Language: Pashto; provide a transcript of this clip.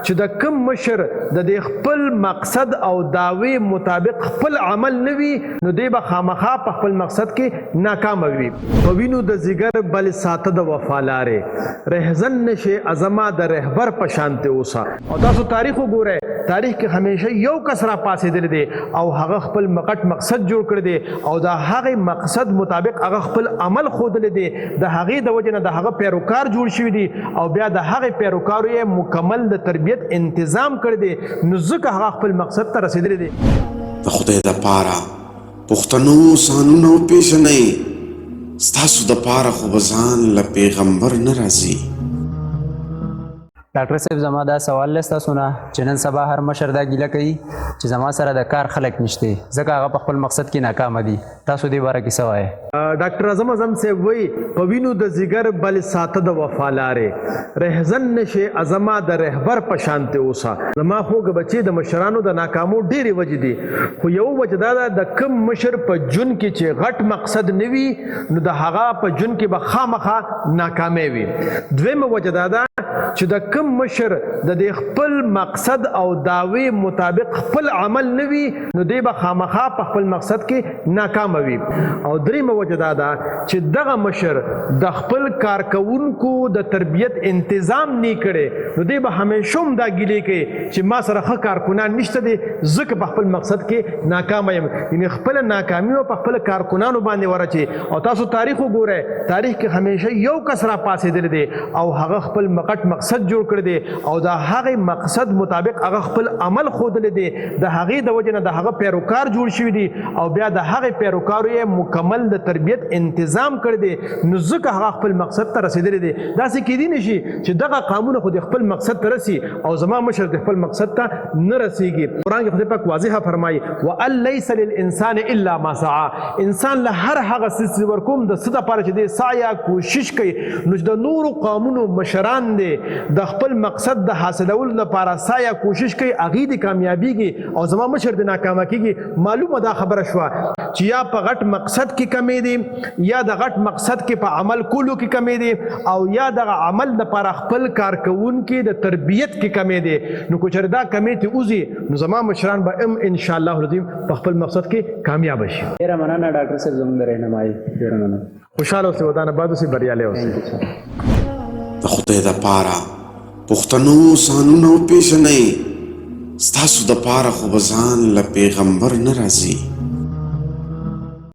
چې د کم مشر د خپل مقصد او دعوی مطابق خپل عمل نه وي نو دی به خامخا په خپل مقصد کې ناکام وي. په وینو د ځیګر بل ساته د وفا لارې رهزن نشي ازما د رهبر په شانته اوسه. او تاسو تاریخ وګورئ، تاریخ کې همیشه یو کس را پاسېدلی دی او هغه خپل مقت مقصد جوړ کړی دی او د هغې مقصد مطابق هغه خپل عمل ښودلی دی، د هغې د وجې نه د هغه پیروکار جوړ شوي دي او بیا د هغې پیروکارو یې مکمل د تربیت انتظام کړی دی، نو ځکه هغه خپل مقصد ته رسېدلی دی. د خدای دپاره پښتنو سانونه وپېژنئ، ستاسو دپاره خو به ځان له پیغمبر نه راځي. ډاکټر صاحب زما دا سوال له ستاسو نه چې نن سبا هر مشر دا ګیله کوي چې زما سره د کار خلک نشته ځکه هغه په خپل مقصد کې ناکامه دي. تاسو دې باره کې څه وایئ؟ ډاکټر اعظم صاحب وایي په وینو د ځیګر بل ساته د وفا لارې رهزن نشي ازما د رهبر په شانته اوسه. زما خوږ بچي د مشرانو د ناکامو ډېرې وجې دي، خو یو وجه دا ده د کم مشر په ژوند کې چې غټ مقصد نه وي نو د هغه په ژوند کې به خامخا ناکامې وي. دویمه وجه دا ده چې د کم مشر د خپل مقصد او دعوی مطابق خپل عمل نه وي نو دی به خامخا په خپل مقصد کې ناکامه وي. او دریمه وجه دا ده چې دغه مشر د خپل کارکوونکو د تربیت انتظام نه کړي نو دی به همیشه هم دا ګیلې کوي چې ما سره ښه کارکنان نشته دي ځکه په خپل مقصد کې ناکامه یم، یعنې خپله ناکامي په خپل کارکنانو باندې ورچي. او تاسو تاریخ وګورئ، تاریخ کې همیشه یو کس را پاسېدلی دی او هغه خپل مقصد جوړ کړی دی او د هغې مقصد مطابق هغه خپل عمل ښودلی دی، د هغې د وجې نه د هغه پیروکار جوړ شوي دي او بیا د هغې پیروکارو یې مکمل د تربیت انتظام کړی دی، نو ځکه هغه خپل مقصد ته رسېدلی دی. داسې کیدی نه شي چې دغه قامونه خو د خپل مقصد ته رسي او زما مشر د خپل مقصد ته نه رسېږي. قرآن کې خدای پاک واضحه فرمایي وان لیس للانسان الا ما سعى، انسان له هر هغه څه ورکوم د څه دپاره چې دی سعیه کوشش کوي. نو چې د نورو قامونو مشران دی د خپل مقصد د حاصلولو لپاره سایه کوشش کوي، هغې دې کامیابیږي او زما مشر دې ناکامه کېږي. معلومه دا خبره شوه چې یا په غټ مقصد کې کمی دي یا د غټ مقصد کې په عمل کولو کې کمی دي او یا دغه عمل لپاره خپل کارکوونکي د تربیت کې کمی دي. نو که چېرې دا کمی ته وځي نو زما مشران به هم انشاءالله العظیم په خپل مقصد کې کامیاب شي. ډېره مننه ډاکټر صاحب زموږ د رهنمایي. ډېره مننه. خوشحاله اوسئ، ودانه باد اوسئ، بریالي اوسئ. د خدای دپاره پښتنو سانونه وپېژنئ، ستاسو دپاره خو به ځان له پیغمبر نه راځي.